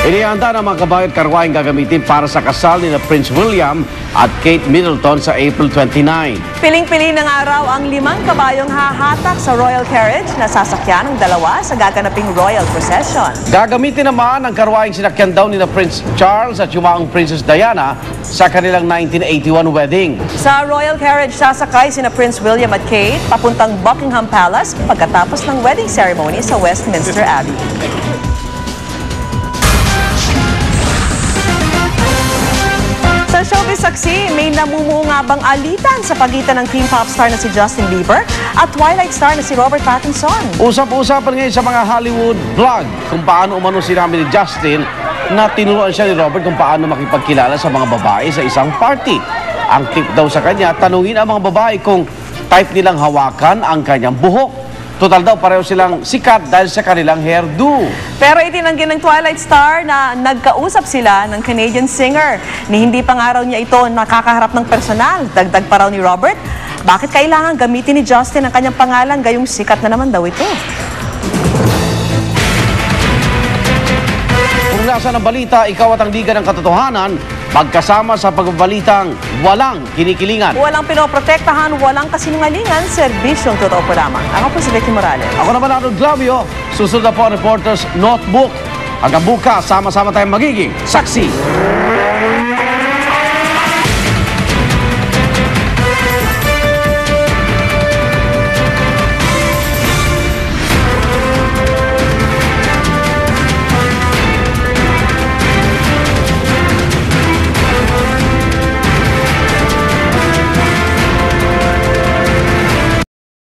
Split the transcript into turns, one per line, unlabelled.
Inihanda ng mga kabayan karwaeng gagamitin para sa kasal ni Prince William at Kate Middleton sa April 29.
Piling-pili ng araw ang 5 kabayong hahatak sa royal carriage na sasakyan ng dalawa sa gaganaping royal procession.
Gagamitin naman ang karwaeng sinakyan daw ni Prince Charles at yumaong Princess Diana sa kanilang 1981 wedding.
Sa royal carriage sasakay sina Prince William at Kate papuntang Buckingham Palace pagkatapos ng wedding ceremony sa Westminster Abbey. Sa showbiz saksi, may namumuungabang alitan sa pagitan ng teen pop star na si Justin Bieber at Twilight star na si Robert Pattinson.
Usap-usapan ngayon sa mga Hollywood vlog kung paano umano sinabi ni Justin na tinuruan siya ni Robert kung paano makipagkilala sa mga babae sa isang party. Ang tip daw sa kanya, tanungin ang mga babae kung type nilang hawakan ang kanyang buhok. Total daw pareho silang sikat dahil sa kanilang hairdo.
Pero itinanggi ng Twilight star na nagkausap sila ng Canadian singer ni hindi pa nga raw niya ito nakakaharap ng personal. Dagdag pa raw ni Robert, bakit kailangan gamitin ni Justin ang kanyang pangalan gayong sikat na naman daw ito?
Kung nasa ng balita, ikaw at ang Liga ng Katotohanan, magkasama sa pagbabalitang walang kinikilingan.
Walang pinoprotektahan, walang kasinungalingan, serbisyong totoo po lamang. Ako po si Vicky Morales.
Ako naman Arnold Glavio, susunod na po ang Reporters Notebook. Hanggang bukas, sama-sama tayong magiging saksi.